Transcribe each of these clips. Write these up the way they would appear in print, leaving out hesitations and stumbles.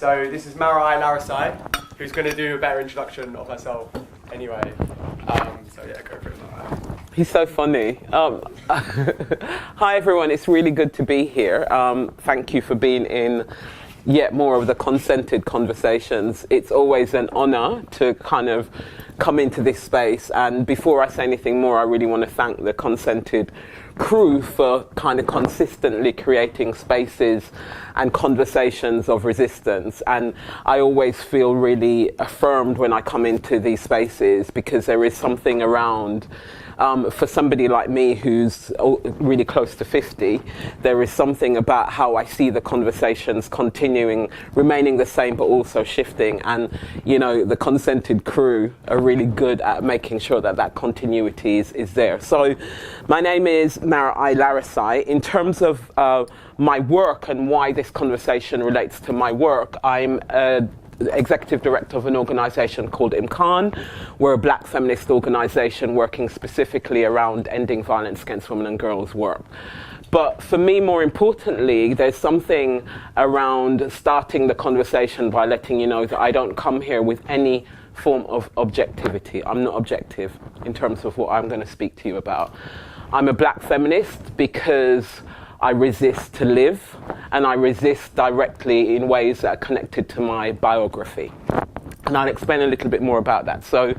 So this is Marai Larasi, who's going to do a better introduction of herself anyway. So yeah, go for it, Marai. He's so funny. Hi everyone, it's really good to be here. Thank you for being in yet more of the consented conversations. It's always an honor to kind of come into this space, and before I say anything more, I really want to thank the consented crew for kind of consistently creating spaces and conversations of resistance. And I always feel really affirmed when I come into these spaces, because there is something around, for somebody like me who's really close to 50, there is something about how I see the conversations continuing, remaining the same, but also shifting. And, you know, the consented crew are really good at making sure that that continuity is there. So my name is Marai Larasi. In terms of my work and why this conversation relates to my work, I'm executive director of an organisation called Imkaan. We're a black feminist organisation working specifically around ending violence against women and girls work. But for me, more importantly, there's something around starting the conversation by letting you know that I don't come here with any form of objectivity. I'm not objective in terms of what I'm going to speak to you about. I'm a black feminist because I resist to live, and I resist directly in ways that are connected to my biography. And I'll explain a little bit more about that. So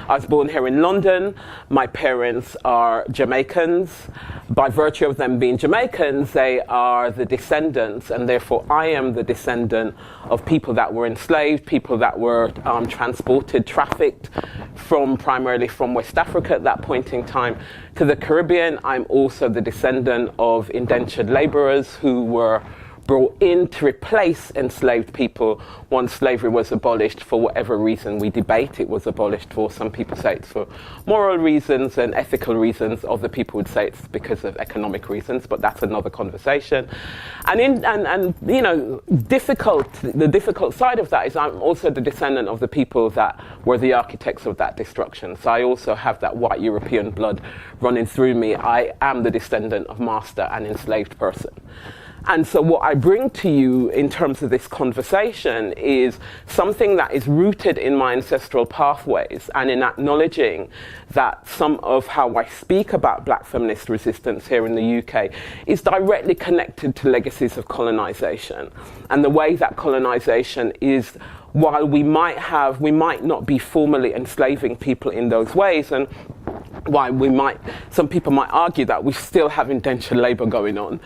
I was born here in London. My parents are Jamaicans. By virtue of them being Jamaicans, they are the descendants, and therefore I am the descendant of people that were enslaved, people that were transported, trafficked primarily from West Africa at that point in time to the Caribbean. I'm also the descendant of indentured labourers who were brought in to replace enslaved people once slavery was abolished. For whatever reason we debate it was abolished for, some people say it's for moral reasons and ethical reasons, other people would say it's because of economic reasons, but that's another conversation. And you know, the difficult side of that is I'm also the descendant of the people that were the architects of that destruction. So I also have that white European blood running through me. I am the descendant of master and enslaved person. And so what I bring to you in terms of this conversation is something that is rooted in my ancestral pathways, and in acknowledging that some of how I speak about black feminist resistance here in the UK is directly connected to legacies of colonization, and the way that colonization is, while we might not be formally enslaving people in those ways, and why some people might argue that we still have indentured labour going on.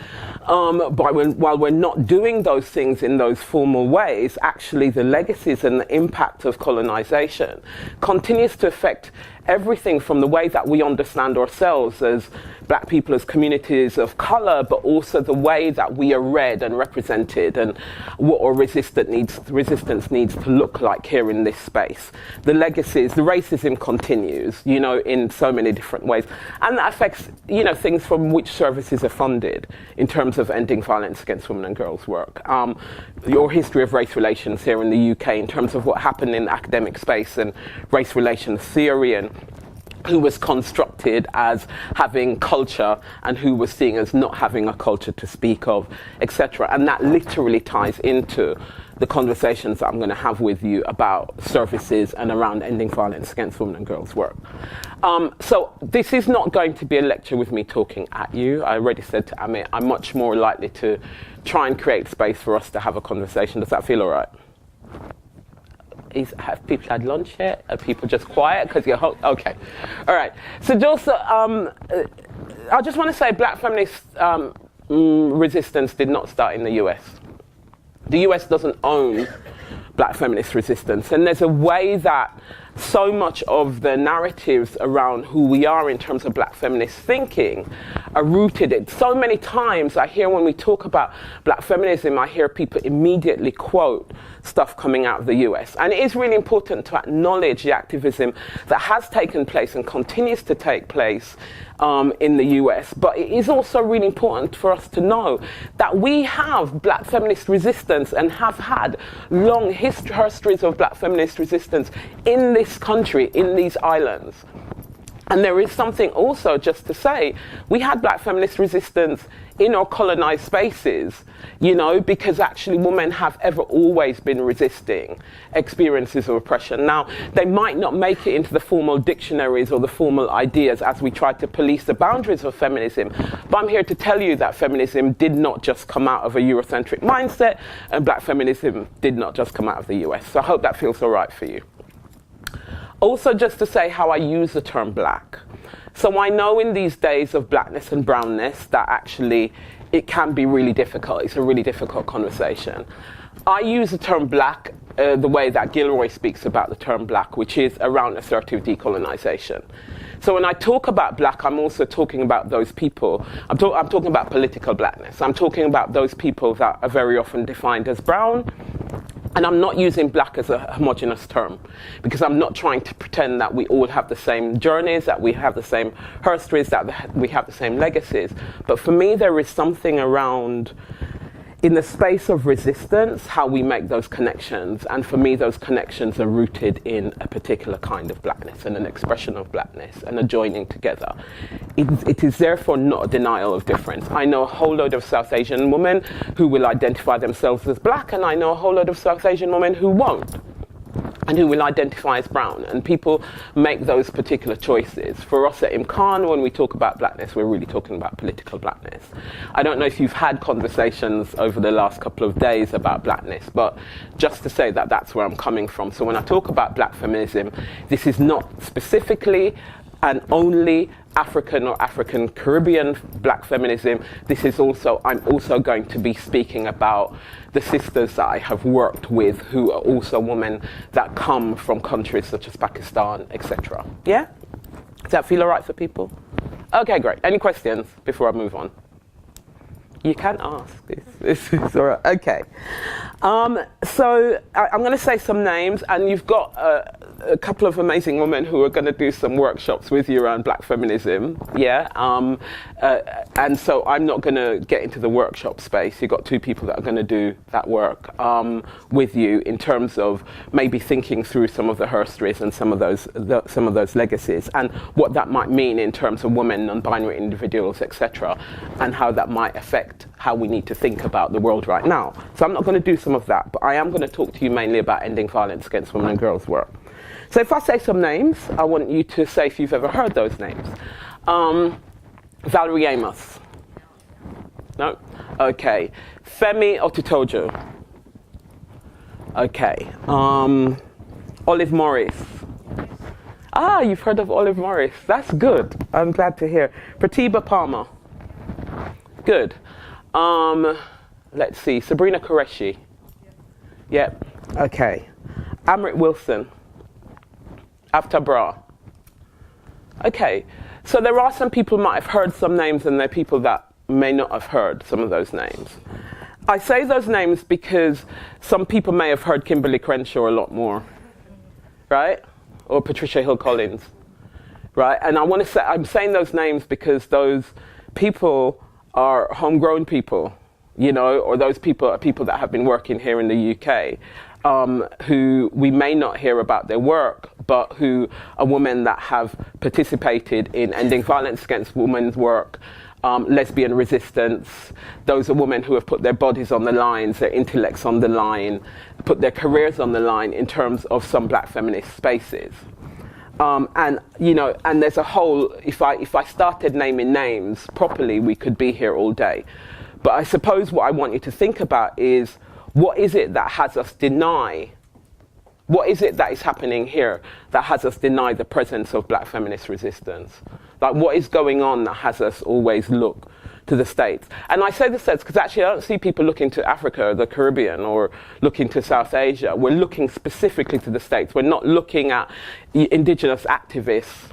But while we're not doing those things in those formal ways, actually the legacies and the impact of colonisation continues to affect everything from the way that we understand ourselves as black people, as communities of colour, but also the way that we are read and represented, and what our resistance needs to look like here in this space. The legacies, the racism continues, you know, in so many different ways, and that affects, you know, things from which services are funded in terms of ending violence against women and girls work. Your history of race relations here in the UK in terms of what happened in the academic space and race relations theory, and who was constructed as having culture and who was seen as not having a culture to speak of, etc. And that literally ties into the conversations that I'm going to have with you about services and around ending violence against women and girls work. So this is not going to be a lecture with me talking at you. I already said to Amit, I'm much more likely to try and create space for us to have a conversation. Does that feel all right? Have people had lunch yet? Are people just quiet because you're okay? All right. So just, I just want to say, black feminist resistance did not start in the US. The US doesn't own black feminist resistance, and there's a way that so much of the narratives around who we are in terms of black feminist thinking are rooted in. So many times I hear when we talk about black feminism, I hear people immediately quote stuff coming out of the US. And it is really important to acknowledge the activism that has taken place and continues to take place in the US. But it is also really important for us to know that we have black feminist resistance and have had long histories of black feminist resistance in this country, in these islands. And there is something also just to say, we had black feminist resistance in our colonized spaces, because actually women have ever always been resisting experiences of oppression. Now, they might not make it into the formal dictionaries or the formal ideas as we try to police the boundaries of feminism, but I'm here to tell you that feminism did not just come out of a Eurocentric mindset, and black feminism did not just come out of the US. So I hope that feels all right for you. Also, just to say how I use the term black. So I know in these days of blackness and brownness that actually it can be really difficult. It's a really difficult conversation. I use the term black the way that Gilroy speaks about the term black, which is around assertive decolonization. So when I talk about black, I'm also talking about those people. I'm talking about political blackness. I'm talking about those people that are very often defined as brown. And I'm not using black as a homogenous term, because I'm not trying to pretend that we all have the same journeys, that we have the same histories, that we have the same legacies. But for me, there is something around, in the space of resistance, how we make those connections. And for me, those connections are rooted in a particular kind of blackness and an expression of blackness and a joining together. It is therefore not a denial of difference. I know a whole load of South Asian women who will identify themselves as black, and I know a whole load of South Asian women who won't, and who will identify as brown. And people make those particular choices. For us at Imkaan, when we talk about blackness, we're really talking about political blackness. I don't know if you've had conversations over the last couple of days about blackness, but just to say that that's where I'm coming from. So when I talk about black feminism, this is not specifically and only African or African Caribbean black feminism. This is also, I'm also going to be speaking about the sisters that I have worked with who are also women that come from countries such as Pakistan, etc. Yeah? Does that feel all right for people? Okay, great. Any questions before I move on? You can ask. This is all right. Okay. So I'm going to say some names, and you've got a couple of amazing women who are going to do some workshops with you around black feminism. Yeah. And so I'm not going to get into the workshop space. You've got two people that are going to do that work with you in terms of maybe thinking through some of the histories and some of those legacies, and what that might mean in terms of women, non-binary individuals, etc., and how that might affect how we need to think about the world right now. So I'm not going to do some of that, but I am going to talk to you mainly about ending violence against women and girls work. So if I say some names, I want you to say if you've ever heard those names. Valerie Amos. No? Okay. Femi Otutojo. Okay. Olive Morris. Ah, you've heard of Olive Morris. That's good. I'm glad to hear. Pratibha Palmer. Good. Let's see. Sabrina Qureshi. Yep. Okay. Amrit Wilson. After Bra. Okay. So there are some people who might have heard some names, and there are people that may not have heard some of those names. I say those names because some people may have heard Kimberly Crenshaw a lot more, right? Or Patricia Hill Collins, right? And I want to say, I'm saying those names because those people are homegrown people, or those people are people that have been working here in the UK, who we may not hear about their work, but who are women that have participated in ending violence against women's work, lesbian resistance. Those are women who have put their bodies on the line, their intellects on the line, put their careers on the line in terms of some black feminist spaces. And there's a whole, if I started naming names properly, we could be here all day. But I suppose what I want you to think about is, what is it that has us deny? What is it that is happening here that has us deny the presence of black feminist resistance? Like, what is going on that has us always look to the States? And I say the States because actually I don't see people looking to Africa or the Caribbean or looking to South Asia. We're looking specifically to the States. We're not looking at indigenous activists,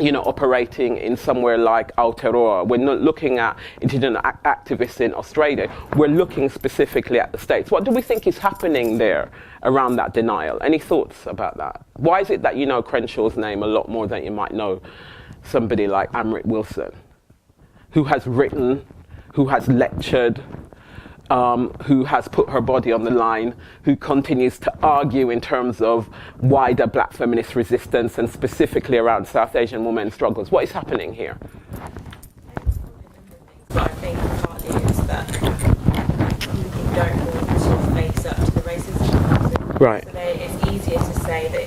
operating in somewhere like Aotearoa. We're not looking at indigenous activists in Australia. We're looking specifically at the States. What do we think is happening there around that denial? Any thoughts about that? Why is it that you know Crenshaw's name a lot more than you might know somebody like Amrit Wilson, who has written, who has lectured, who has put her body on the line, who continues to argue in terms of wider black feminist resistance and specifically around South Asian women's struggles? What is happening here? So I think don't want to sort of face up to the racism. Right. So it's easier to say that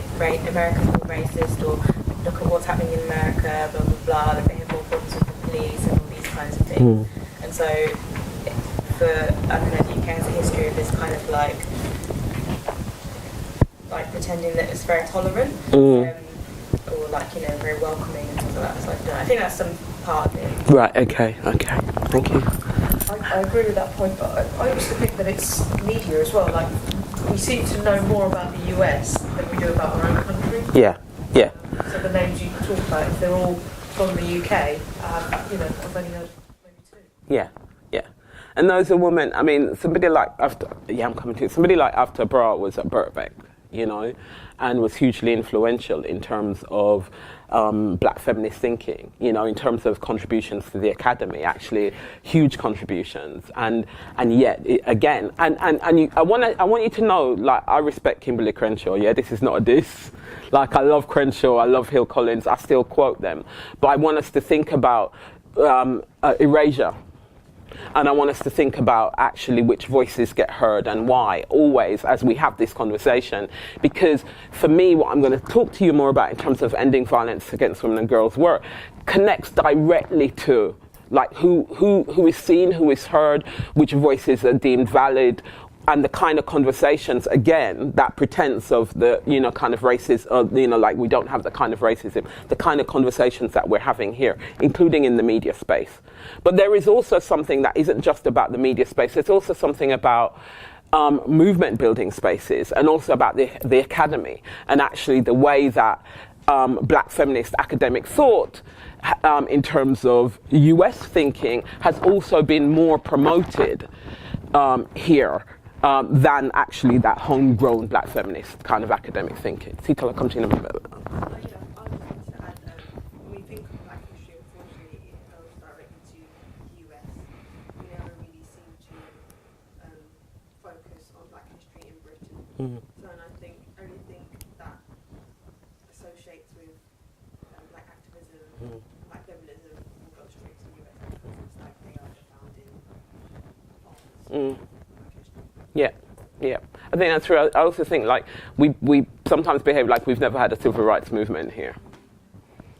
America's all racist, or look at what's happening in America, blah blah blah, that they have more problems with the police and all these kinds of things. And so, for I don't know, the UK has a history of this kind of like pretending that it's very tolerant, or like, you know, very welcoming and stuff like that. So I don't know, I think that's some part of it. Right. Okay. Thank you. I agree with that point, but I also think that it's media as well. Like, we seem to know more about the US than we do about our own country. Yeah. So the names you talk about, if they're all from the UK, you know, I've only heard maybe two. Yeah. And those are women. I mean, somebody like somebody like After Bra was at Birkbeck, you know, and was hugely influential in terms of black feminist thinking, you know, in terms of contributions to the academy, actually huge contributions, and yet I want you to know, like, I respect Kimberly Crenshaw. Yeah, this is not a diss. Like, I love Crenshaw, I love Hill Collins, I still quote them, but I want us to think about erasure. And I want us to think about actually which voices get heard and why, always, as we have this conversation. Because for me, what I'm going to talk to you more about in terms of ending violence against women and girls work connects directly to, like, who is seen, who is heard, which voices are deemed valid, and the kind of conversations, again, that pretense of the, you know, kind of racism, you know, like we don't have the kind of racism, the kind of conversations that we're having here, including in the media space. But there is also something that isn't just about the media space, there's also something about movement building spaces, and also about the academy, and actually the way that black feminist academic thought in terms of US thinking has also been more promoted here. Than actually that homegrown black feminist kind of academic thinking. Sita, I'll come to you in a minute. I was going to add, when we think of black history, unfortunately, it goes directly to the US. We never really seem to focus on black history in Britain. So, and I think everything that associates with black activism, black feminism, will go straight to the US because it's like they are the founding fathers. Yeah. I think that's true. I also think, like, we sometimes behave like we've never had a civil rights movement here,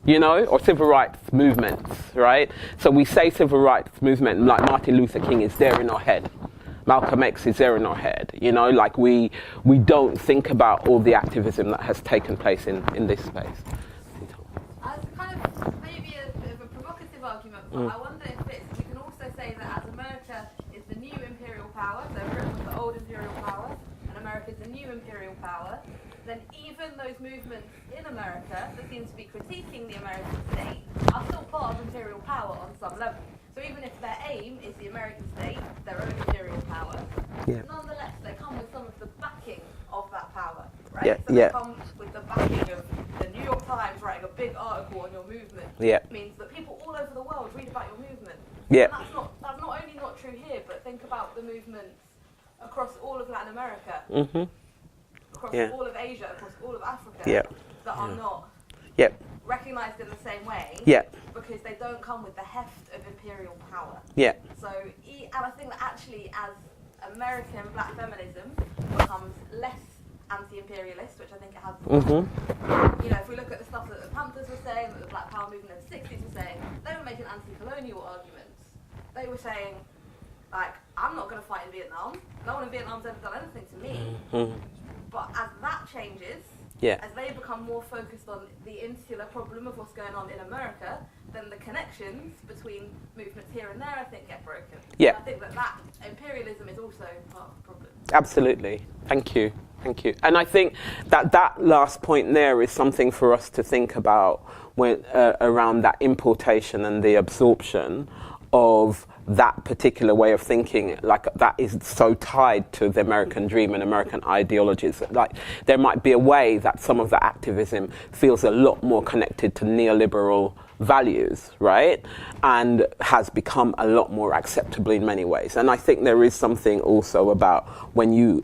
you know, or civil rights movements, right? So we say civil rights movement, like Martin Luther King is there in our head, Malcolm X is there in our head, you know, like we don't think about all the activism that has taken place in this space. As kind of maybe a bit of a provocative argument, but I wonder if we can also say that as America is the new imperial power, so Britain was the old imperial power, and America is the new imperial power, then even those movements in America that seem to be critiquing the American state are still part of imperial power on some level. So even if their aim is the American state, their own imperial power, nonetheless they come with some of the backing of that power, right? So they come with the backing of the New York Times writing a big article on your movement. It means that people all over the world read about your movement. And that's not only not true here, but think about the movements across all of Latin America, across all of Asia, across all of Africa, that are not recognised in the same way, because they don't come with the heft of imperial power. So, and I think that actually as American black feminism becomes less anti-imperialist, which I think it has been. You know, if we look at the stuff that the Panthers were saying, that the Black Power movement in the 60s were saying, they were making anti-colonial arguments. They were saying, like, I'm not going to fight in Vietnam. No one in Vietnam's ever done anything to me. But as that changes, as they become more focused on the insular problem of what's going on in America, then the connections between movements here and there, I think, get broken. And I think that imperialism is also part of the problem. Absolutely. Thank you. And I think that last point there is something for us to think about when, around that importation and the absorption of that particular way of thinking, like that is so tied to the American dream and American ideologies. Like there might be a way that some of the activism feels a lot more connected to neoliberal values, right? And has become a lot more acceptable in many ways. And I think there is something also about when you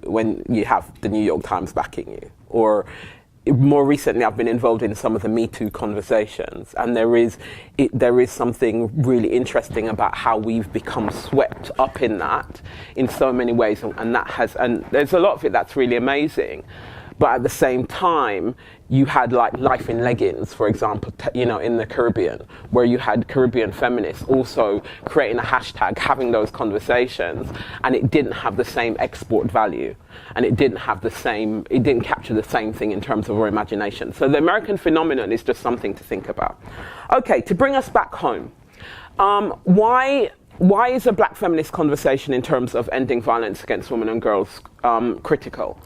have the New York Times backing you, or more recently I've been involved in some of the Me Too conversations, and there is something really interesting about how we've become swept up in that in so many ways, and there's a lot of it that's really amazing. But at the same time, you had like Life in Leggings, for example, in the Caribbean, where you had Caribbean feminists also creating a hashtag, having those conversations, and it didn't have the same export value, and it didn't capture the same thing in terms of our imagination. So the American phenomenon is just something to think about. Okay, to bring us back home, why is a black feminist conversation in terms of ending violence against women and girls critical?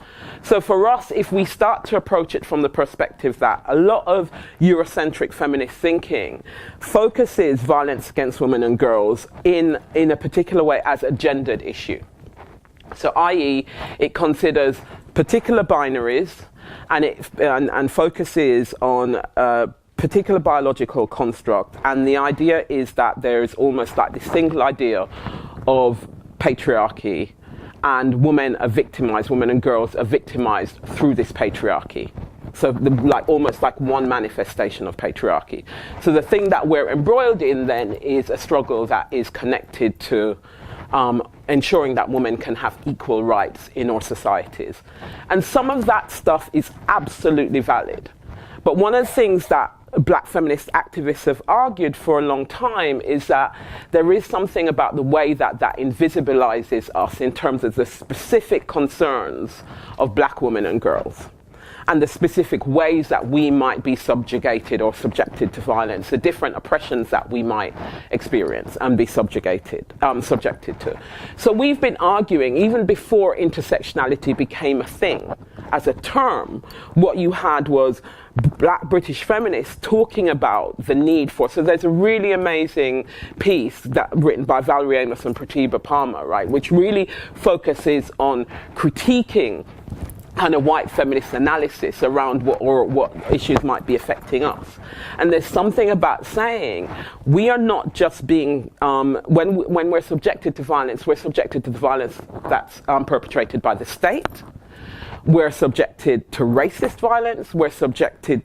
So for us, if we start to approach it from the perspective that a lot of Eurocentric feminist thinking focuses violence against women and girls in a particular way as a gendered issue. So i.e., it considers particular binaries and focuses on particular biological construct, and the idea is that there is almost like this single idea of patriarchy, and women and girls are victimized through this patriarchy. So almost like one manifestation of patriarchy. So the thing that we're embroiled in then is a struggle that is connected to ensuring that women can have equal rights in our societies. And some of that stuff is absolutely valid. But one of the things that black feminist activists have argued for a long time is that there is something about the way that invisibilizes us in terms of the specific concerns of black women and girls, and the specific ways that we might be subjugated or subjected to violence, the different oppressions that we might experience and be subjected to. So we've been arguing, even before intersectionality became a thing as a term, what you had was black British feminists talking about the need for, so there's a really amazing piece written by Valerie Amos and Pratibha Palmer, right, which really focuses on critiquing kind of white feminist analysis around what issues might be affecting us. And there's something about saying we are not just being, when we're subjected to violence, we're subjected to the violence that's perpetrated by the state. We're subjected to racist violence.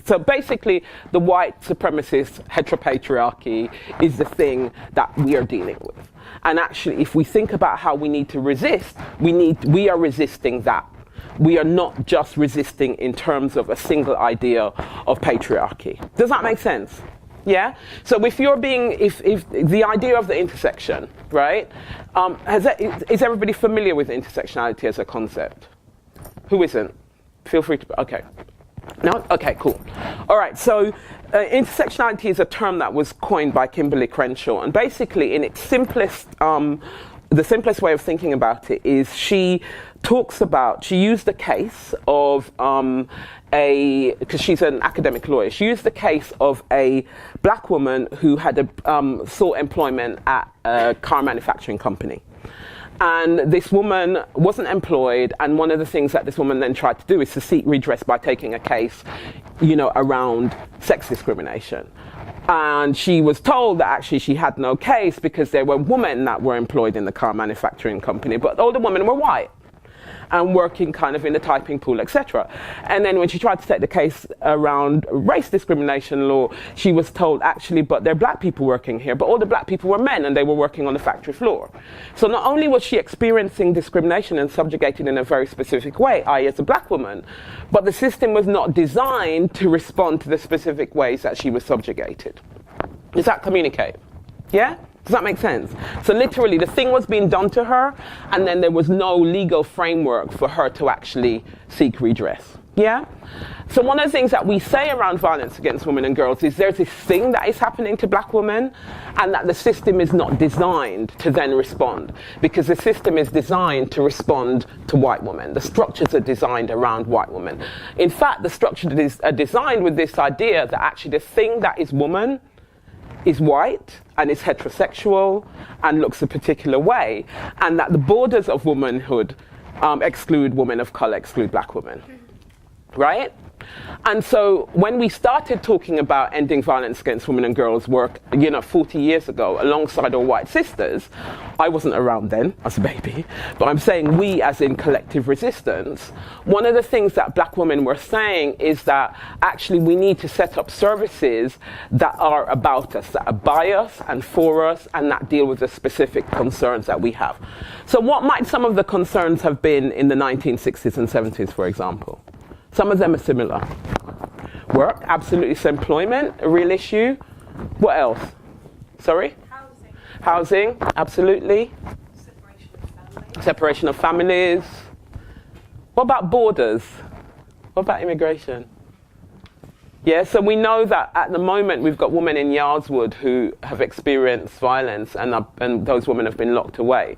So basically the white supremacist heteropatriarchy is the thing that we are dealing with. And actually, if we think about how we need to resist, we are resisting that. We are not just resisting in terms of a single idea of patriarchy. Does that make sense? Yeah? So if the idea of the intersection, right? Is everybody familiar with intersectionality as a concept? Who isn't? Feel free to, okay. No? Okay, cool. All right, so intersectionality is a term that was coined by Kimberly Crenshaw, and basically in its simplest, the simplest way of thinking about it is she used the case of because she's an academic lawyer, she used the case of a black woman who had sought employment at a car manufacturing company. And this woman wasn't employed, and one of the things that this woman then tried to do is to seek redress by taking a case, around sex discrimination. And she was told that actually she had no case because there were women that were employed in the car manufacturing company, but all the women were white and working kind of in the typing pool, etc. And then when she tried to take the case around race discrimination law, she was told actually, but there are black people working here, but all the black people were men and they were working on the factory floor. So not only was she experiencing discrimination and subjugated in a very specific way, i.e. as a black woman, but the system was not designed to respond to the specific ways that she was subjugated. Does that communicate? Yeah? Does that make sense? So literally the thing was being done to her, and then there was no legal framework for her to actually seek redress. Yeah? So one of the things that we say around violence against women and girls is there's this thing that is happening to black women, and that the system is not designed to then respond, because the system is designed to respond to white women. The structures are designed around white women. In fact, the structures are designed with this idea that actually the thing that is woman is white and is heterosexual and looks a particular way, and that the borders of womanhood exclude women of color, exclude black women. right? And so when we started talking about ending violence against women and girls work, 40 years ago, alongside our white sisters, I wasn't around then as a baby, but I'm saying we as in collective resistance, one of the things that black women were saying is that actually we need to set up services that are about us, that are by us and for us, and that deal with the specific concerns that we have. So what might some of the concerns have been in the 1960s and 70s, for example? Some of them are similar. Work, absolutely. So employment, a real issue. What else? Sorry? Housing, absolutely. Separation of families. What about borders? What about immigration? Yeah, so we know that at the moment we've got women in Yardswood who have experienced violence and those women have been locked away.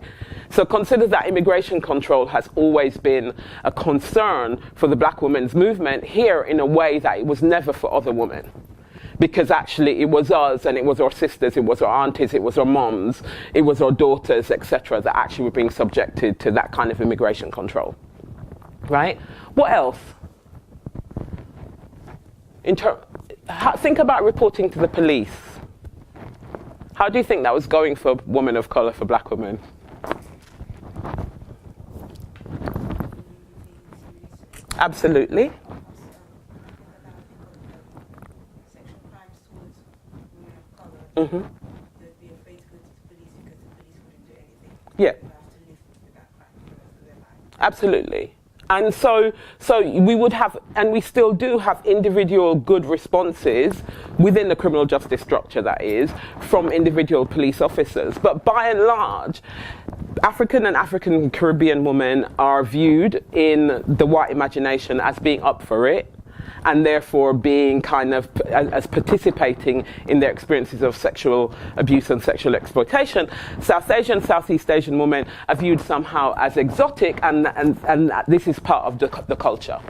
So consider that immigration control has always been a concern for the black women's movement here in a way that it was never for other women. Because actually it was us and it was our sisters, it was our aunties, it was our moms, it was our daughters, etc. that actually were being subjected to that kind of immigration control. Right? What else? Think about reporting to the police. How do you think that was going for women of colour, for black women? Absolutely. Mm-hmm. Yeah. Absolutely. And so we would have, and we still do have individual good responses within the criminal justice structure, that is, from individual police officers. But by and large, African and African Caribbean women are viewed in the white imagination as being up for it, and therefore being kind of as participating in their experiences of sexual abuse and sexual exploitation. South Asian, Southeast Asian women are viewed somehow as exotic, and this is part of the culture.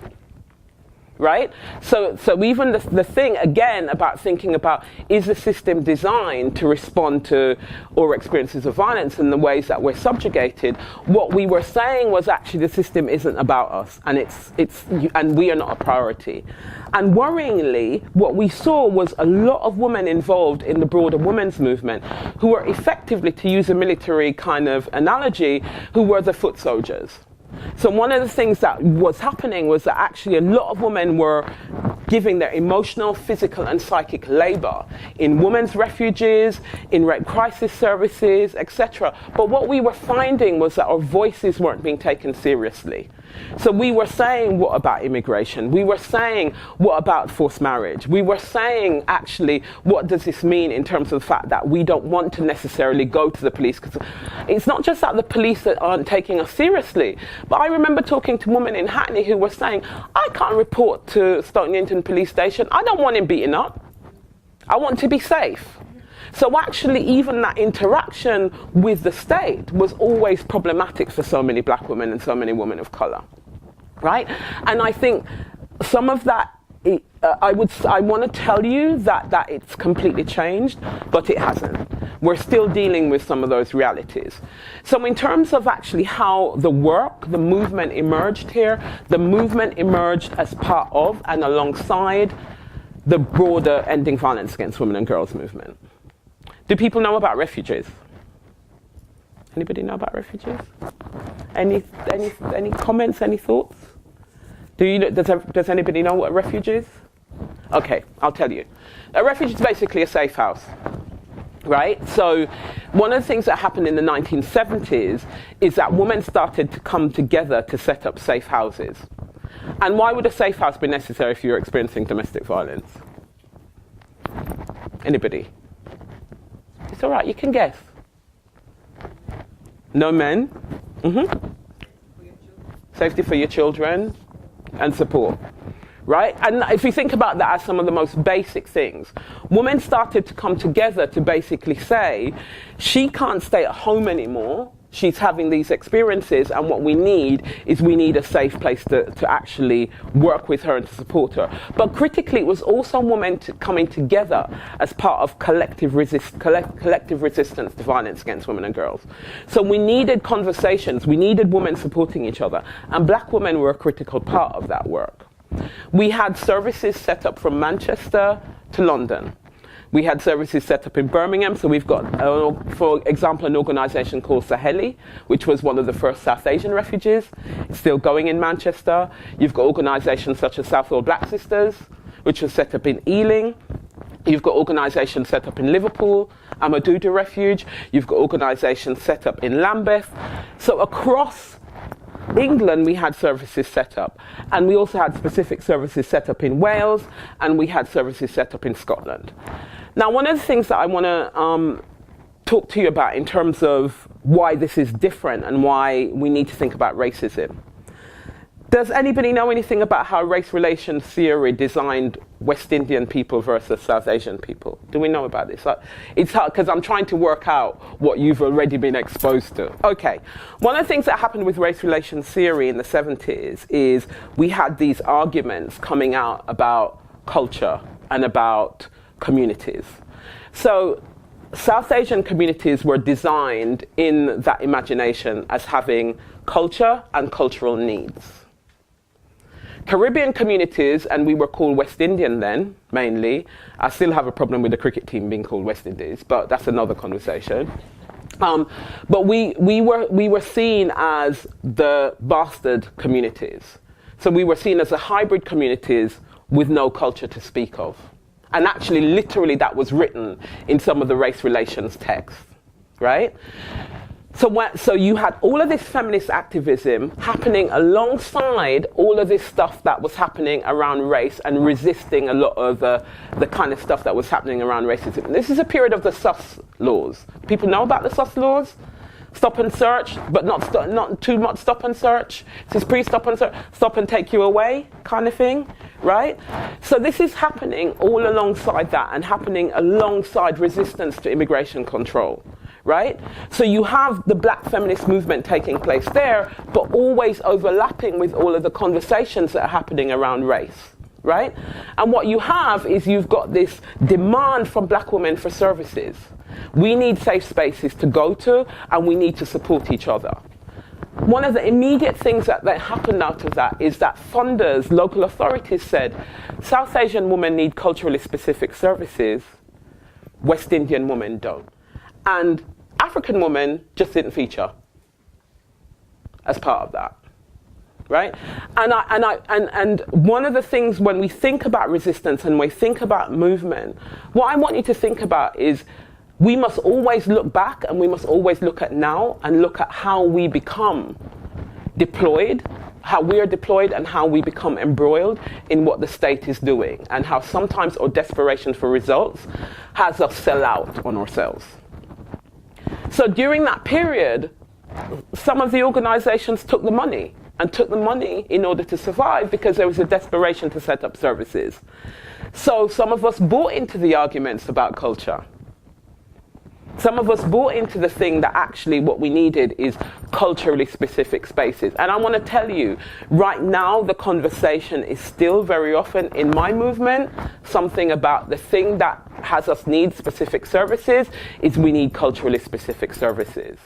Right? So even the thing, again, about thinking about, is the system designed to respond to our experiences of violence in the ways that we're subjugated? What we were saying was actually the system isn't about us, and we are not a priority. And worryingly, what we saw was a lot of women involved in the broader women's movement who were effectively, to use a military kind of analogy, who were the foot soldiers. So one of the things that was happening was that actually a lot of women were giving their emotional, physical and psychic labour in women's refuges, in rape crisis services, etc. But what we were finding was that our voices weren't being taken seriously. So we were saying, what about immigration? We were saying, what about forced marriage? We were saying, actually, what does this mean in terms of the fact that we don't want to necessarily go to the police? Because it's not just that the police that aren't taking us seriously, but I remember talking to women in Hackney who were saying, I can't report to Stoke Newington police station. I don't want him beaten up. I want to be safe. So actually, even that interaction with the state was always problematic for so many black women and so many women of colour, right? And I think some of that, I want to tell you that it's completely changed, but it hasn't. We're still dealing with some of those realities. So in terms of actually how the movement emerged here, the movement emerged as part of and alongside the broader ending violence against women and girls movement. Do people know about refuges? Anybody know about refuges? Any comments? Any thoughts? Does anybody know what a refuge is? Okay, I'll tell you. A refuge is basically a safe house, right? So one of the things that happened in the 1970s is that women started to come together to set up safe houses. And why would a safe house be necessary if you're experiencing domestic violence? Anybody? It's all right, you can guess. No men? Mm-hmm. Safety for your children and support. Right? And if you think about that as some of the most basic things, women started to come together to basically say, she can't stay at home anymore. She's having these experiences, and what we need is a safe place to actually work with her and to support her. But critically, it was also women coming together as part of collective resistance to violence against women and girls. So we needed conversations, we needed women supporting each other, and black women were a critical part of that work. We had services set up from Manchester to London. We had services set up in Birmingham, so we've got, for example, an organisation called Saheli, which was one of the first South Asian refugees. It's still going in Manchester. You've got organisations such as Southall Black Sisters, which was set up in Ealing. You've got organisations set up in Liverpool, Amaduda Refuge. You've got organisations set up in Lambeth. So across England, we had services set up. And we also had specific services set up in Wales, and we had services set up in Scotland. Now, one of the things that I want to talk to you about in terms of why this is different and why we need to think about racism. Does anybody know anything about how race relations theory designed West Indian people versus South Asian people? Do we know about this? It's hard because I'm trying to work out what you've already been exposed to. Okay, one of the things that happened with race relations theory in the 70s is we had these arguments coming out about culture and about communities. So South Asian communities were designed in that imagination as having culture and cultural needs. Caribbean communities, and we were called West Indian then, mainly. I still have a problem with the cricket team being called West Indies, but that's another conversation. But we were seen as the bastard communities. So we were seen as the hybrid communities with no culture to speak of. And actually, literally, that was written in some of the race relations texts, right? So you had all of this feminist activism happening alongside all of this stuff that was happening around race and resisting a lot of the kind of stuff that was happening around racism. This is a period of the sus laws. People know about the sus laws? Stop and search, but not too much stop and search. This is pre-stop and search, stop and take you away kind of thing, right? So this is happening all alongside that and happening alongside resistance to immigration control, right? So you have the black feminist movement taking place there, but always overlapping with all of the conversations that are happening around race, right? And what you have is you've got this demand from black women for services. We need safe spaces to go to, and we need to support each other. One of the immediate things that happened out of that is that funders, local authorities said, South Asian women need culturally specific services, West Indian women don't. And African women just didn't feature as part of that, right? And one of the things when we think about resistance and we think about movement, what I want you to think about is we must always look back and we must always look at now and look at how we become deployed, how we are deployed and how we become embroiled in what the state is doing and how sometimes our desperation for results has us sell out on ourselves. So during that period, some of the organizations took the money in order to survive because there was a desperation to set up services. So some of us bought into the arguments about culture. Some of us bought into the thing that actually what we needed is culturally specific spaces. And I want to tell you, right now the conversation is still very often in my movement, something about the thing that has us need specific services is we need culturally specific services.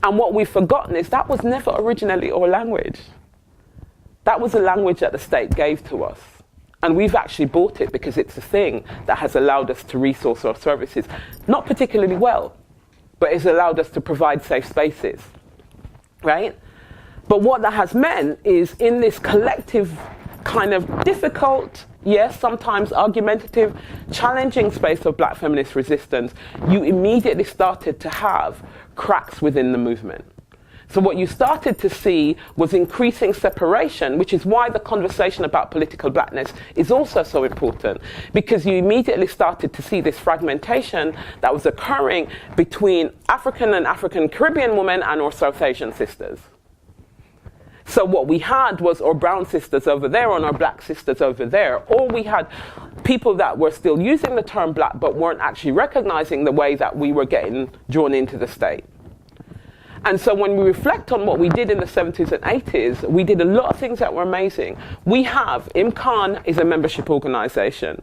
And what we've forgotten is that was never originally our language. That was a language that the state gave to us. And we've actually bought it because it's a thing that has allowed us to resource our services, not particularly well, but it's allowed us to provide safe spaces, right? But what that has meant is in this collective kind of difficult, yes, sometimes argumentative, challenging space of black feminist resistance, you immediately started to have cracks within the movement. So what you started to see was increasing separation, which is why the conversation about political blackness is also so important, because you immediately started to see this fragmentation that was occurring between African and African Caribbean women and our South Asian sisters. So what we had was our brown sisters over there and our black sisters over there, or we had people that were still using the term black but weren't actually recognizing the way that we were getting drawn into the state. And so when we reflect on what we did in the 70s and 80s, we did a lot of things that were amazing. We have, Imkaan is a membership organization.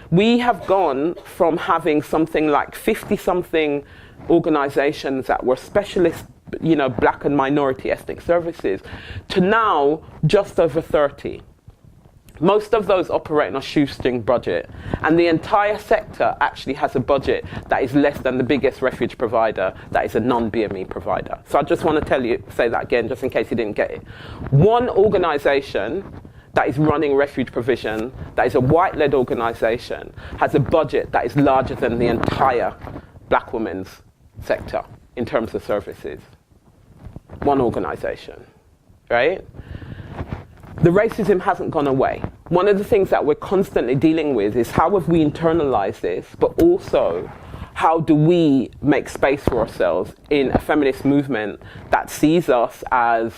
We have gone from having something like 50-something organizations that were specialist, black and minority ethnic services, to now just over 30. Most of those operate on a shoestring budget, and the entire sector actually has a budget that is less than the biggest refuge provider, that is a non-BME provider. So I just want to say that again, just in case you didn't get it. One organisation that is running refuge provision, that is a white-led organisation, has a budget that is larger than the entire black women's sector in terms of services. One organisation, right? The racism hasn't gone away. One of the things that we're constantly dealing with is how have we internalized this, but also how do we make space for ourselves in a feminist movement that sees us as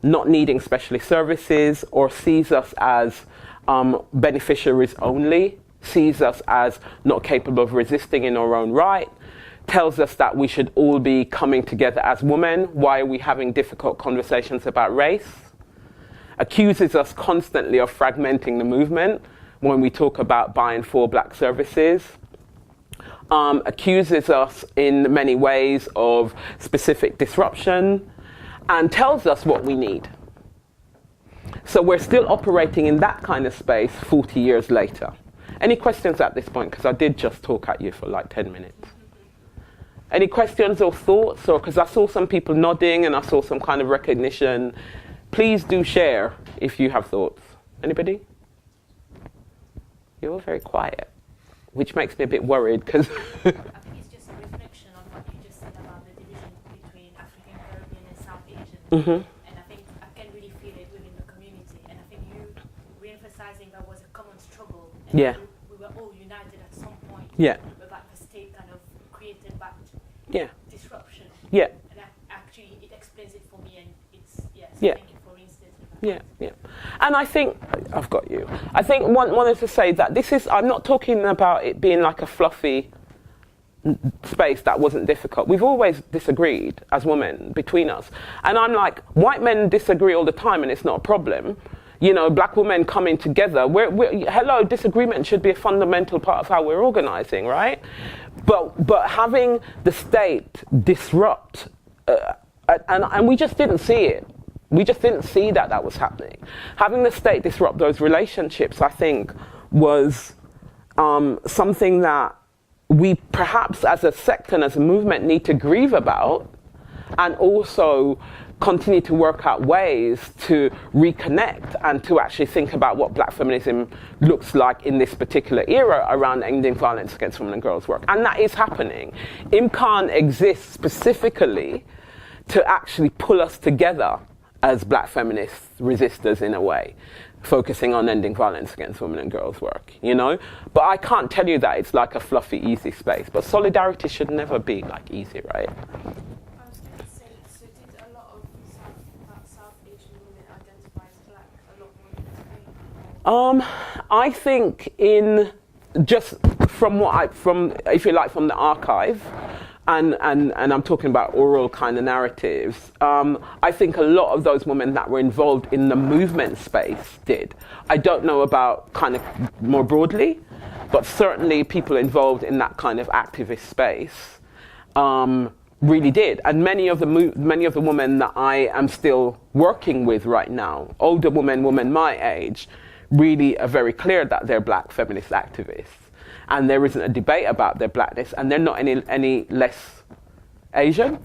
not needing specialist services, or sees us as beneficiaries only, sees us as not capable of resisting in our own right, tells us that we should all be coming together as women. Why are we having difficult conversations about race? Accuses us constantly of fragmenting the movement when we talk about buying for black services. Accuses us in many ways of specific disruption, and tells us what we need. So we're still operating in that kind of space 40 years later. Any questions at this point? Because I did just talk at you for like 10 minutes. Any questions or thoughts? Or because I saw some people nodding and I saw some kind of recognition. Please do share if you have thoughts. Anybody? You're all very quiet, which makes me a bit worried because... I think it's just a reflection on what you just said about the division between African, Caribbean and South Asian. Mm-hmm. And I think I can really feel it within the community. And I think you re-emphasizing that was a common struggle. And Yeah. we were all united at some point. Yeah. But like the state kind of created that Yeah. disruption. Yeah. And actually it explains it for me, and it's, yes, Yeah. thank you for instance. Yeah, yeah. And I think, I've got you. I think wanted to say that this is, I'm not talking about it being like a fluffy space that wasn't difficult. We've always disagreed as women between us. And I'm like, white men disagree all the time and it's not a problem. You know, black women coming together. Hello, disagreement should be a fundamental part of how we're organising, right? But having the state disrupt, and we just didn't see it. We just didn't see that was happening. Having the state disrupt those relationships, I think, was something that we perhaps as a sector and as a movement need to grieve about, and also continue to work out ways to reconnect and to actually think about what black feminism looks like in this particular era around ending violence against women and girls work. And that is happening. Imkaan exists specifically to actually pull us together as black feminist resistors in a way, focusing on ending violence against women and girls work, you know? But I can't tell you that it's like a fluffy, easy space. But solidarity should never be like easy, right? I was going to say, so did a lot of South Asian women identify as black a lot more than today? I think in just from if you like, from the archive, and I'm talking about oral kind of narratives, I think a lot of those women that were involved in the movement space did. I don't know about kind of more broadly, but certainly people involved in that kind of activist space really did. And many of the women that I am still working with right now, older women my age, really are very clear that they're black feminist activists. And there isn't a debate about their blackness, and they're not any less Asian.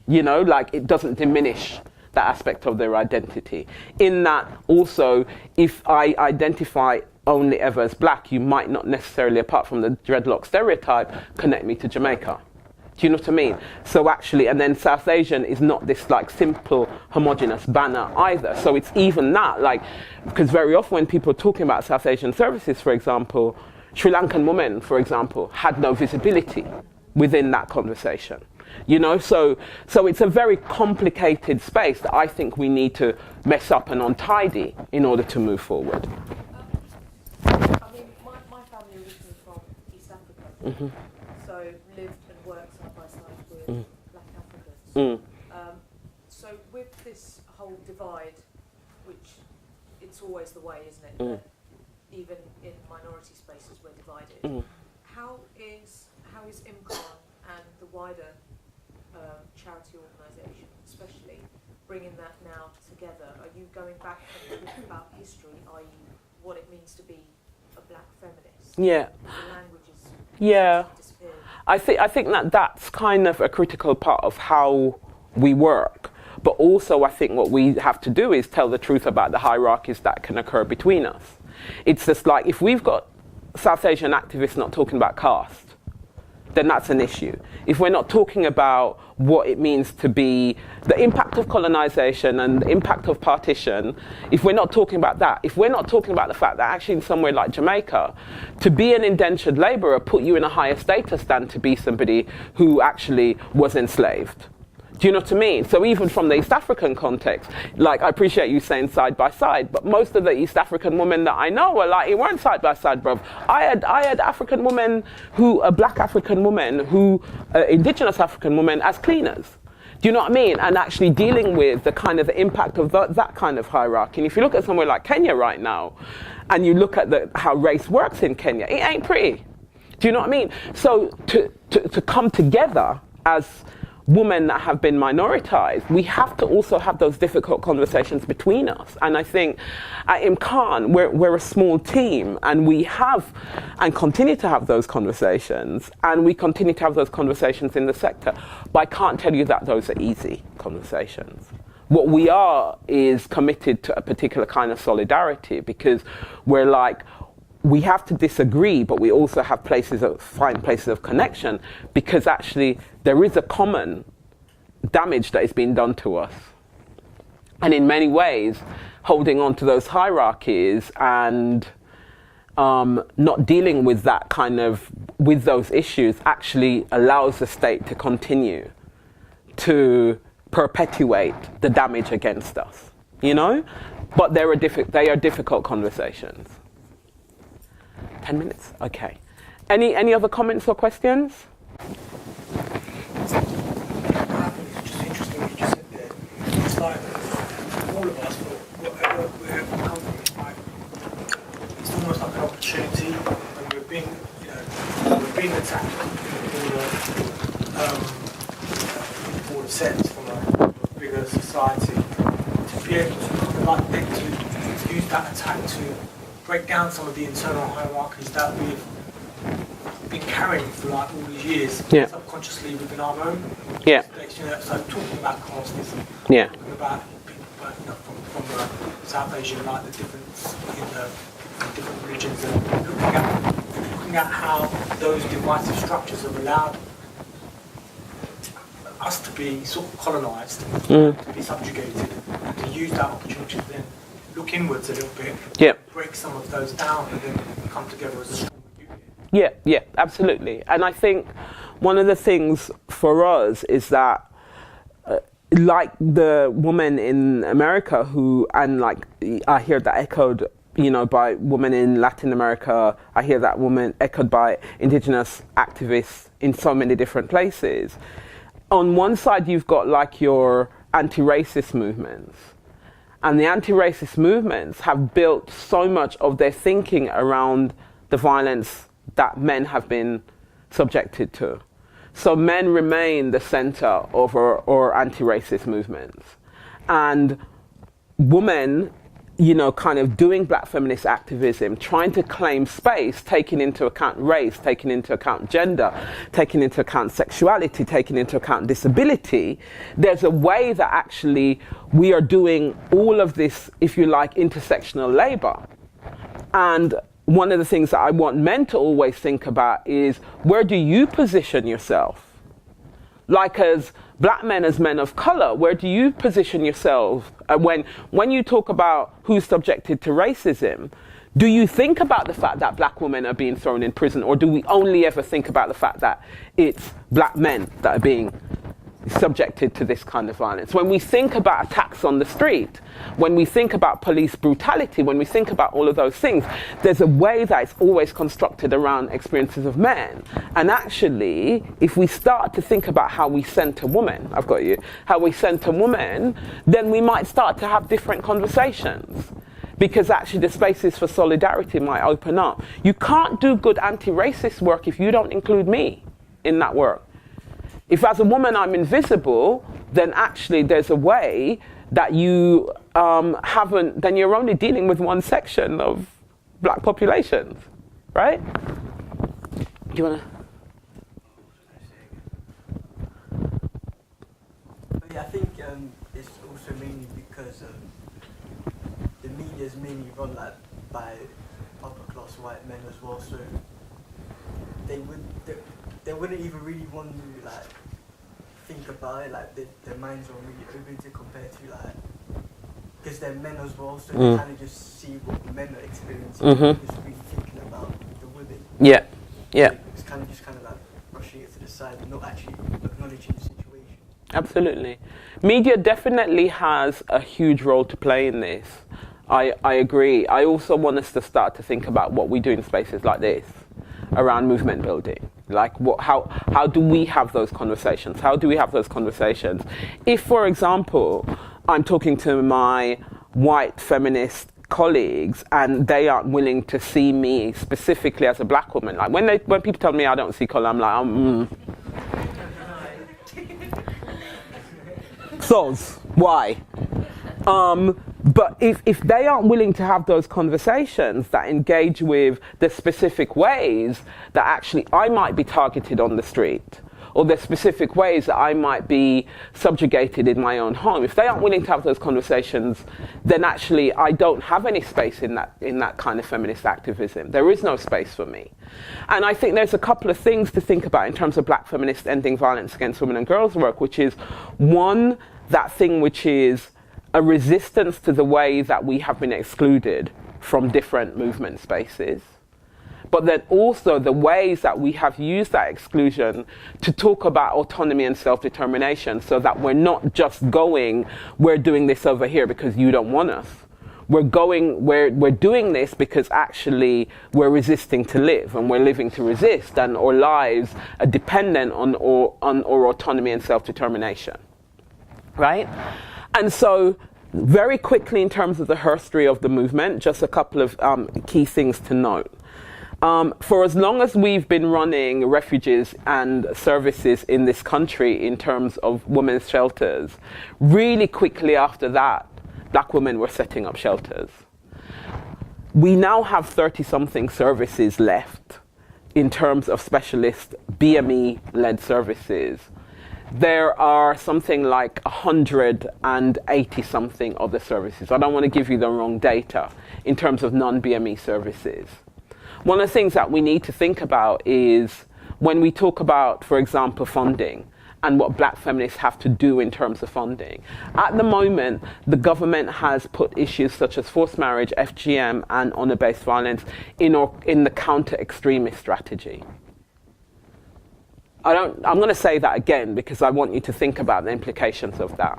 You know, like, it doesn't diminish that aspect of their identity. In that, also, if I identify only ever as black, you might not necessarily, apart from the dreadlock stereotype, connect me to Jamaica. Do you know what I mean? So actually, and then South Asian is not this like simple homogenous banner either. So it's even that, like, because very often when people are talking about South Asian services, for example, Sri Lankan women, for example, had no visibility within that conversation. You know, so it's a very complicated space that I think we need to mess up and untidy in order to move forward. I mean, my family originally from East Africa, so lived and worked side by side with black Africans. So with this whole divide, which it's always the way, isn't it? That even in minority spaces we're divided. How is Imkaan and the wider charity organisation, especially, bringing that now together? Are you going back and talking about history, i.e. what it means to be a black feminist. Yeah. The language is Yeah. disappeared. I think that that's kind of a critical part of how we work. But also I think what we have to do is tell the truth about the hierarchies that can occur between us. It's just like, if we've got South Asian activists not talking about caste, then that's an issue. If we're not talking about what it means to be the impact of colonization and the impact of partition, if we're not talking about that, if we're not talking about the fact that actually in somewhere like Jamaica, to be an indentured laborer put you in a higher status than to be somebody who actually was enslaved. Do you know what I mean? So even from the East African context, like, I appreciate you saying side by side, but most of the East African women that I know are like, it weren't side by side, bruv. I had African women a black African woman indigenous African women as cleaners. Do you know what I mean? And actually dealing with the kind of the impact of that kind of hierarchy. And if you look at somewhere like Kenya right now, and you look at how race works in Kenya, it ain't pretty. Do you know what I mean? So to come together as women that have been minoritized, we have to also have those difficult conversations between us. And I think at Imkaan, we're a small team, and we have and continue to have those conversations, and we continue to have those conversations in the sector. But I can't tell you that those are easy conversations. What we are is committed to a particular kind of solidarity, because we're like, we have to disagree, but we also have find places of connection, because actually there is a common damage that is being done to us. And in many ways, holding on to those hierarchies and not dealing with that with those issues actually allows the state to continue to perpetuate the damage against us, you know? But they are difficult conversations. 10 minutes? Okay. Any other comments or questions? It's just interesting what you just said there. It's like all of us, wherever we come from, it's almost like an opportunity, and we're being attacked for the sense from a bigger society, to be able to use that attack to break down some of the internal hierarchies that we've been carrying for like all these years, subconsciously within our own states. You know, so talking about casteism, talking about people from South Asia, like the difference in the different religions, and looking at how those divisive structures have allowed us to be sort of colonised, to be subjugated, and to use that opportunity to then look inwards a little bit, break some of those down, and then come together as a strong unit. Yeah, absolutely. And I think one of the things for us is that, like the woman in America I hear that echoed, by women in Latin America, I hear that woman echoed by indigenous activists in so many different places. On one side, you've got like your anti-racist movements. And the anti-racist movements have built so much of their thinking around the violence that men have been subjected to. So men remain the center of our anti-racist movements. And women, kind of doing black feminist activism, trying to claim space, taking into account race, taking into account gender, taking into account sexuality, taking into account disability, there's a way that actually we are doing all of this, if you like, intersectional labor. And one of the things that I want men to always think about is, where do you position yourself? Like as black men, as men of color, where do you position yourself? When you talk about who's subjected to racism, do you think about the fact that black women are being thrown in prison, or do we only ever think about the fact that it's black men that are being subjected to this kind of violence? When we think about attacks on the street, when we think about police brutality, when we think about all of those things, there's a way that it's always constructed around experiences of men. And actually, if we start to think about how we center women, how we center women, then we might start to have different conversations. Because actually the spaces for solidarity might open up. You can't do good anti-racist work if you don't include me in that work. If as a woman I'm invisible, then actually there's a way that you then you're only dealing with one section of black populations, right? Do you want to? Yeah, I think it's also mainly because the media is mainly run like by upper class white men as well, so they wouldn't even really want to like think about it, like their minds are really open to compare to like, because they're men as well, so they kind of just see what men are experiencing, just really thinking about the women. Yeah, yeah. It's kind of like brushing it to the side and not actually acknowledging the situation. Absolutely. Media definitely has a huge role to play in this. I agree. I also want us to start to think about what we do in spaces like this around movement building. Like how do we have those conversations? How do we have those conversations? If, for example, I'm talking to my white feminist colleagues and they aren't willing to see me specifically as a black woman, like when people tell me I don't see colour, I'm like, Soz, why? But if they aren't willing to have those conversations that engage with the specific ways that actually I might be targeted on the street, or the specific ways that I might be subjugated in my own home, if they aren't willing to have those conversations, then actually I don't have any space in that kind of feminist activism. There is no space for me. And I think there's a couple of things to think about in terms of black feminist ending violence against women and girls work, which is one, that thing which is a resistance to the way that we have been excluded from different movement spaces, but then also the ways that we have used that exclusion to talk about autonomy and self-determination, so that we're not just going, we're doing this over here because you don't want us. We're doing this because actually we're resisting to live, and we're living to resist, and our lives are dependent on our autonomy and self-determination, right? And so very quickly, in terms of the history of the movement, just a couple of key things to note. For as long as we've been running refuges and services in this country in terms of women's shelters, really quickly after that, black women were setting up shelters. We now have 30-something services left in terms of specialist BME-led services. There are something like 180-something other services. I don't want to give you the wrong data in terms of non-BME services. One of the things that we need to think about is when we talk about, for example, funding and what black feminists have to do in terms of funding. At the moment, the government has put issues such as forced marriage, FGM, and honor-based violence in the counter-extremist strategy. I'm going to say that again because I want you to think about the implications of that.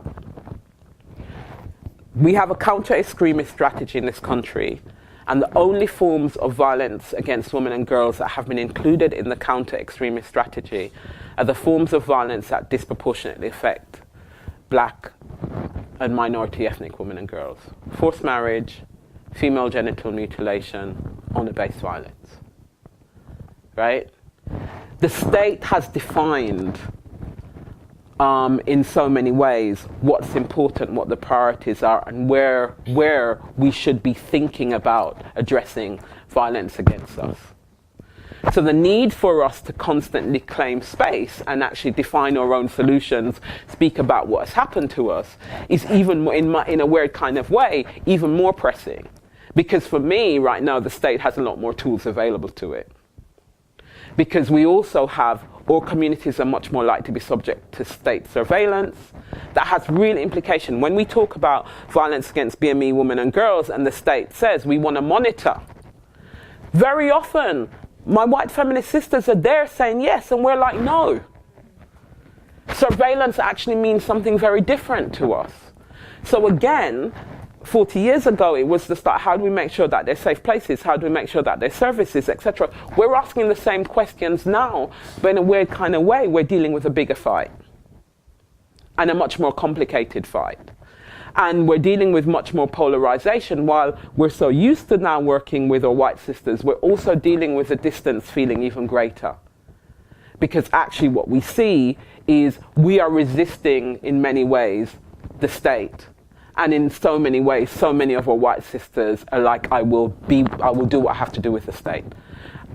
We have a counter-extremist strategy in this country, and the only forms of violence against women and girls that have been included in the counter-extremist strategy are the forms of violence that disproportionately affect black and minority ethnic women and girls. Forced marriage, female genital mutilation, honor-based violence. Right? The state has defined in so many ways what's important, what the priorities are, and where we should be thinking about addressing violence against us. So the need for us to constantly claim space and actually define our own solutions, speak about what has happened to us, is even more, in a weird kind of way, even more pressing. Because for me, right now, the state has a lot more tools available to it. Because we also have, all communities are much more likely to be subject to state surveillance. That has real implication. When we talk about violence against BME women and girls and the state says we want to monitor, very often my white feminist sisters are there saying yes, and we're like, no. Surveillance actually means something very different to us. So again, 40 years ago, it was to start, how do we make sure that they're safe places? How do we make sure that they're services, etc.? We're asking the same questions now, but in a weird kind of way, we're dealing with a bigger fight and a much more complicated fight. And we're dealing with much more polarization. While we're so used to now working with our white sisters, we're also dealing with a distance feeling even greater. Because actually what we see is we are resisting, in many ways, the state. And in so many ways, so many of our white sisters are like, I will do what I have to do with the state.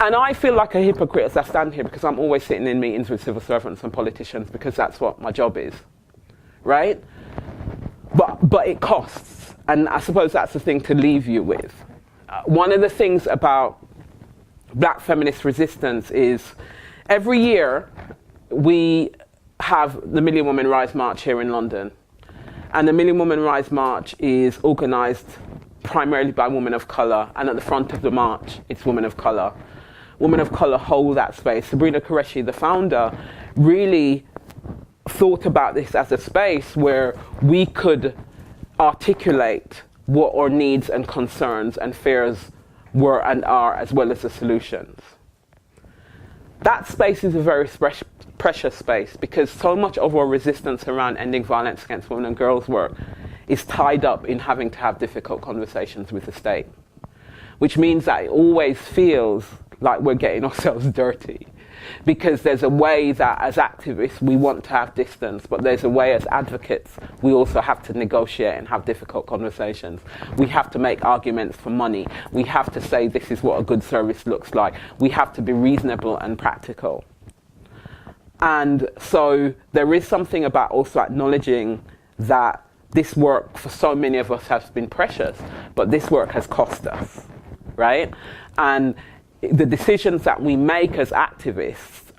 And I feel like a hypocrite as I stand here because I'm always sitting in meetings with civil servants and politicians because that's what my job is, right? But it costs, and I suppose that's the thing to leave you with. One of the things about Black feminist resistance is every year we have the Million Women Rise March here in London. And the Million Women Rise March is organised primarily by women of colour, and at the front of the march, it's women of colour. Women of colour hold that space. Sabrina Qureshi, the founder, really thought about this as a space where we could articulate what our needs and concerns and fears were and are, as well as the solutions. That space is a very precious space because so much of our resistance around ending violence against women and girls work is tied up in having to have difficult conversations with the state, which means that it always feels like we're getting ourselves dirty. Because there's a way that as activists we want to have distance, but there's a way as advocates we also have to negotiate and have difficult conversations. We have to make arguments for money. We have to say this is what a good service looks like. We have to be reasonable and practical. And so there is something about also acknowledging that this work for so many of us has been precious, but this work has cost us, right? And the decisions that we make as activists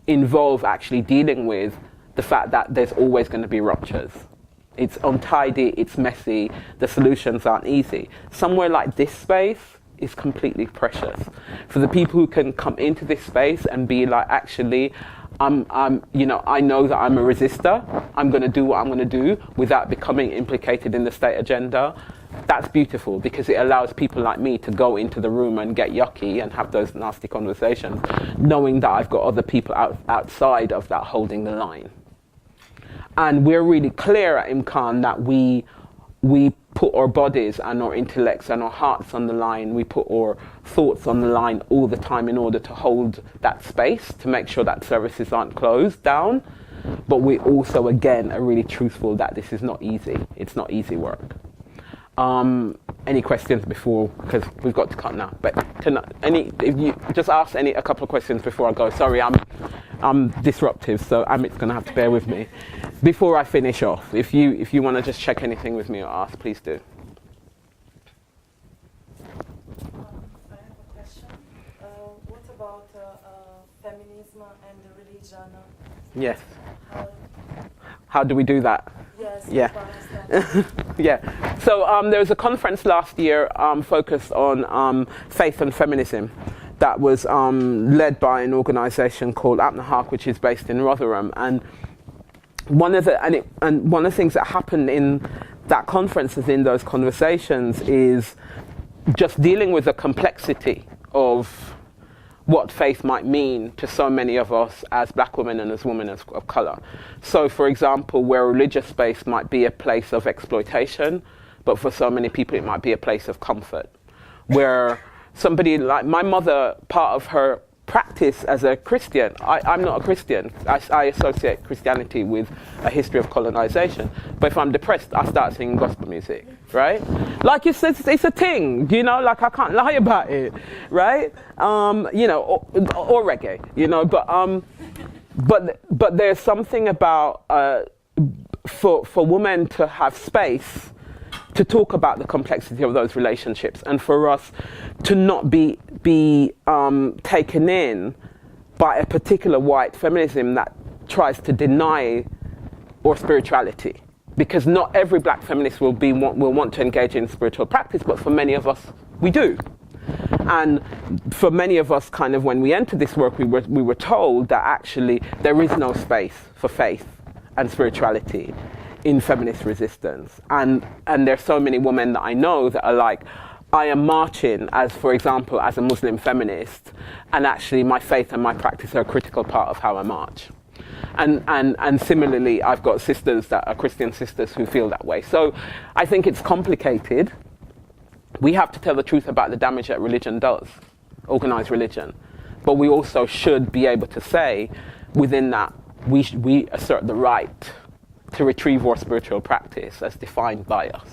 involve actually dealing with the fact that there's always going to be ruptures. It's untidy, it's messy, the solutions aren't easy. Somewhere like this space is completely precious. For the people who can come into this space and be like, actually, I know that I'm a resistor, I'm going to do what I'm going to do without becoming implicated in the state agenda. That's beautiful because it allows people like me to go into the room and get yucky and have those nasty conversations, knowing that I've got other people outside of that holding the line. And we're really clear at Imkaan that we put our bodies and our intellects and our hearts on the line. We put our thoughts on the line all the time in order to hold that space, to make sure that services aren't closed down. But we also, again, are really truthful that this is not easy. It's not easy work. Any questions before, because we've got to cut now. But if you just ask a couple of questions before I go. Sorry, I'm disruptive, so Amit's going to have to bear with me. Before I finish off, if you want to just check anything with me or ask, please do. I have a question. What about feminism and religion? Yes. How do we do that? Yes. Yeah. Yeah. So there was a conference last year focused on faith and feminism that was led by an organisation called Apnahak, which is based in Rotherham. And one of the things that happened in that conference, as in those conversations, is just dealing with the complexity of what faith might mean to so many of us as black women and as women of colour. So, for example, where religious space might be a place of exploitation, but for so many people it might be a place of comfort. Where somebody like my mother, part of her practice as a Christian, I'm not a Christian. I associate Christianity with a history of colonization. But if I'm depressed, I start singing gospel music, right? Like it's a thing, like I can't lie about it, right? Or reggae, but there's something about for women to have space to talk about the complexity of those relationships, and for us to not be taken in by a particular white feminism that tries to deny our spirituality. Because not every black feminist will want to engage in spiritual practice, but for many of us, we do. And for many of us, kind of when we entered this work, we were told that actually there is no space for faith and spirituality in feminist resistance. And there's so many women that I know that are like, I am marching as, for example, as a Muslim feminist, and actually my faith and my practice are a critical part of how I march. And similarly, I've got sisters that are Christian sisters who feel that way. So I think it's complicated. We have to tell the truth about the damage that religion does, organized religion. But we also should be able to say, within that, we assert the right to retrieve our spiritual practice as defined by us,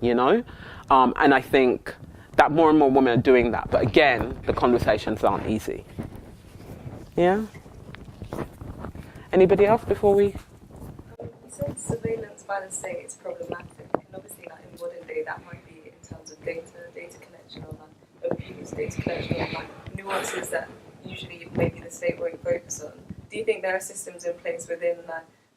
you know? And I think that more and more women are doing that. But again, the conversations aren't easy. Yeah? Anybody else before we... You said surveillance by the state is problematic, and obviously like in modern day that might be in terms of data collection or like abuse, data collection, or like nuances that usually maybe the state won't focus on. Do you think there are systems in place within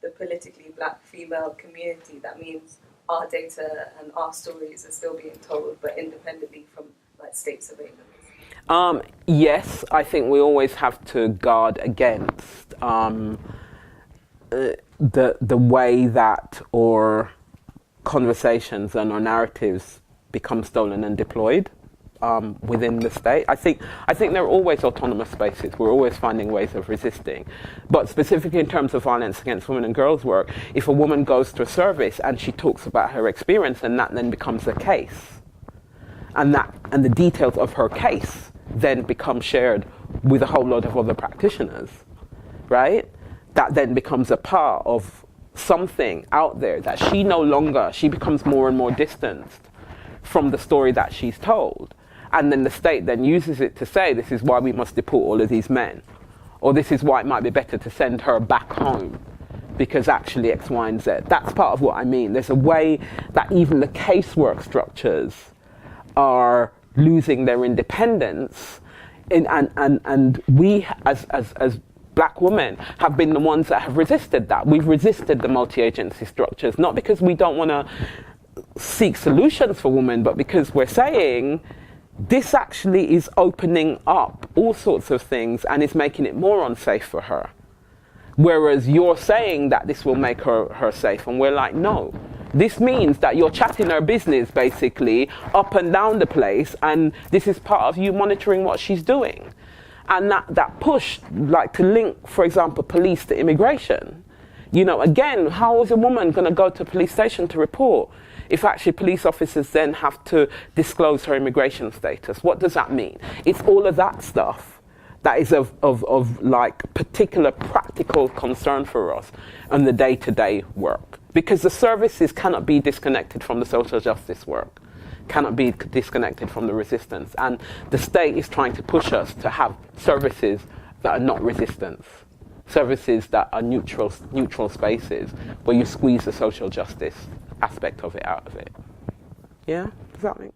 the politically black female community that means our data and our stories are still being told, but independently from like state surveillance? Yes, I think we always have to guard against the way that our conversations and our narratives become stolen and deployed within the state. I think there are always autonomous spaces. We're always finding ways of resisting. But specifically in terms of violence against women and girls work, if a woman goes to a service and she talks about her experience, and that then becomes a case, and the details of her case then become shared with a whole lot of other practitioners, right? That then becomes a part of something out there that she becomes more and more distanced from the story that she's told. And then the state then uses it to say, this is why we must deport all of these men. Or this is why it might be better to send her back home, because actually X, Y, and Z. That's part of what I mean. There's a way that even the casework structures are losing their independence. And we, as black women, have been the ones that have resisted that. We've resisted the multi-agency structures, not because we don't want to seek solutions for women, but because we're saying this actually is opening up all sorts of things and is making it more unsafe for her. Whereas you're saying that this will make her safe, and we're like, no. This means that you're chatting her business, basically, up and down the place, and this is part of you monitoring what she's doing. And that push, like to link, for example, police to immigration. You know, again, how is a woman going to go to a police station to report if actually police officers then have to disclose her immigration status? What does that mean? It's all of that stuff that is of like particular practical concern for us and the day-to-day work. Because the services cannot be disconnected from the social justice work, cannot be disconnected from the resistance. And the state is trying to push us to have services that are not resistance, services that are neutral spaces where you squeeze the social justice aspect of it out of it. Yeah? Does that make